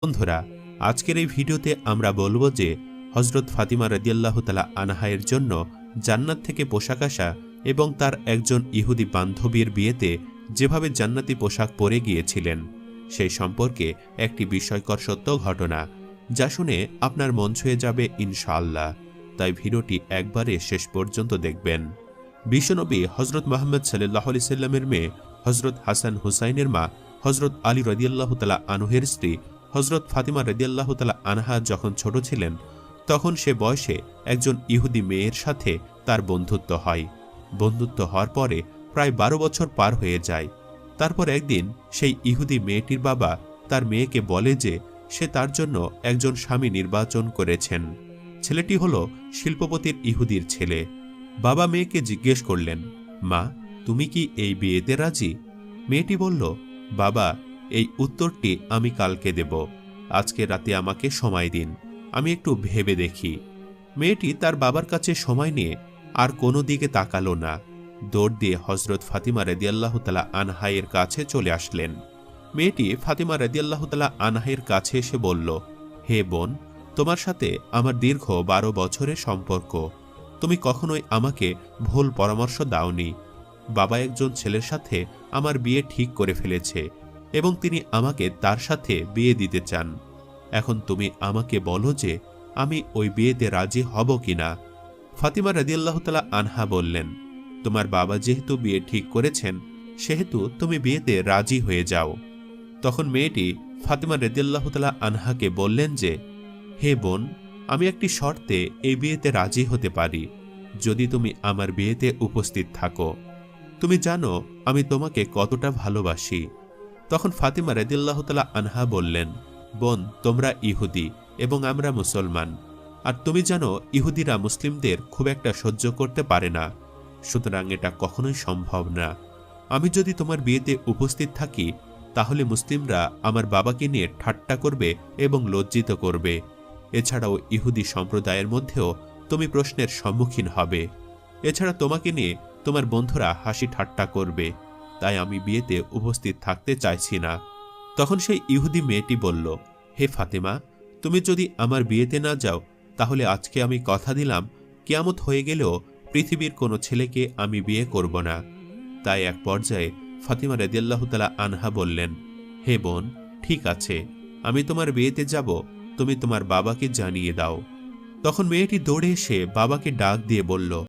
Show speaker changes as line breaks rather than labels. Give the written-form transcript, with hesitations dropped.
বন্ধুরা, আজকের এই ভিডিওতে আমরা বলবো যে হযরত ফাতিমা রাদিয়াল্লাহু তাআলা আনহা-এর জন্য জান্নাত থেকে পোশাক আসা এবং তার একজন ইহুদি বান্ধবীর বিয়েতে যেভাবে জান্নাতি পোশাক পরে গিয়েছিলেন সেই সম্পর্কে একটি বিস্ময়কর সত্য ঘটনা, যা শুনে আপনার মন ছুঁয়ে যাবে ইনশাআল্লাহ। তাই ভিডিওটি একবারে শেষ পর্যন্ত দেখবেন। বিশ্বনবী হযরত মুহাম্মদ সাল্লাল্লাহু আলাইহি সাল্লামের মেয়ে হযরত হাসান হুসাইনের মা হযরত আলী রাদিয়াল্লাহু তাআলা আনহুর স্ত্রী হযরত ফাতিমা রাদিয়াল্লাহু তাআলা আনহা যখন ছোট ছিলেন, তখন সে বয়সে একজন ইহুদি মেয়ের সাথে তার বন্ধুত্ব হয়। বন্ধুত্ব হওয়ার পরে প্রায় 12 বছর পার হয়ে যায়। তারপর একদিন সেই ইহুদি মেয়েটির বাবা তার মেয়েকে বলে যে সে তার জন্য একজন স্বামী নির্বাচন করেছেন। ছেলেটি হলো শিল্পপতির ইহুদির ছেলে। বাবা মেয়েকে জিজ্ঞেস করলেন, মা, তুমি কি এই বিয়েতে রাজি? মেয়েটি বলল, বাবা, এই উত্তরটি আমি কালকে দেব, আজকে রাতে আমাকে সময় দিন, আমি একটু ভেবে দেখি। মেয়েটি তার বাবার কাছে সময় নিয়ে আর কোনো দিকে তাকালো না, দৌড় দিয়ে হযরত ফাতিমা রাদিয়াল্লাহু তাআলা আনহা-এর কাছে চলে আসলেন। মেয়েটি ফাতিমা রাদিয়াল্লাহু তাআলা আনহা-এর কাছে এসে বলল, হে বোন, তোমার সাথে আমার দীর্ঘ 12 বছরের সম্পর্ক। তুমি কখনোই আমাকে ভুল পরামর্শ দাওনি। বাবা একজন ছেলের সাথে আমার বিয়ে ঠিক করে ফেলেছে এবং তিনি আমাকে তার সাথে বিয়ে দিতে চান। এখন তুমি আমাকে বলো যে আমি ওই বিয়েতে রাজি হব কিনা। ফাতিমা রাদিয়াল্লাহু তাআলা আনহা বললেন, তোমার বাবা যেহেতু বিয়ে ঠিক করেছেন, সেহেতু তুমি বিয়েতে রাজি হয়ে যাও। তখন মেয়েটি ফাতিমা রাদিয়াল্লাহু তাআলা আনহাকে বললেন যে, হে বোন, আমি একটি শর্তে এই বিয়েতে রাজি হতে পারি, যদি তুমি আমার বিয়েতে উপস্থিত থাকো। তুমি জানো আমি তোমাকে কতটা ভালোবাসি। তখন ফাতিমা রাদিয়াল্লাহু তাআলা আনহা বললেন, বোন, তোমরা ইহুদি এবং আমরা মুসলমান, আর তুমি জানো ইহুদিরা মুসলিমদের খুব একটা সহ্য করতে পারে না, সুতরাং এটা কখনোই সম্ভব না। আমি যদি তোমার বিয়েতে উপস্থিত থাকি, তাহলে মুসলিমরা আমার বাবাকে নিয়ে ঠাট্টা করবে এবং লজ্জিত করবে। এছাড়াও ইহুদি সম্প্রদায়ের মধ্যেও তুমি প্রশ্নের সম্মুখীন হবে। এছাড়া তোমাকে নিয়ে তোমার বন্ধুরা হাসি ঠাট্টা করবে, তাই আমি বিয়েতে উপস্থিত থাকতে চাইছি না। তখন সেই ইহুদি মেয়েটি বলল, হে ফাতেমা, তুমি যদি আমার বিয়েতে না যাও, তাহলে আজকে আমি কথা দিলাম, কিয়ামত হয়ে গেলেও পৃথিবীর কোনো ছেলেকে আমি বিয়ে করব না। তাই এক পর্যায়ে ফাতিমা রাদিয়াল্লাহু তাআলা আনহা বললেন, হে বোন, ঠিক আছে, আমি তোমার বিয়েতে যাব, তুমি তোমার বাবাকে জানিয়ে দাও। তখন মেয়েটি দৌড়ে এসে বাবাকে ডাক দিয়ে বলল,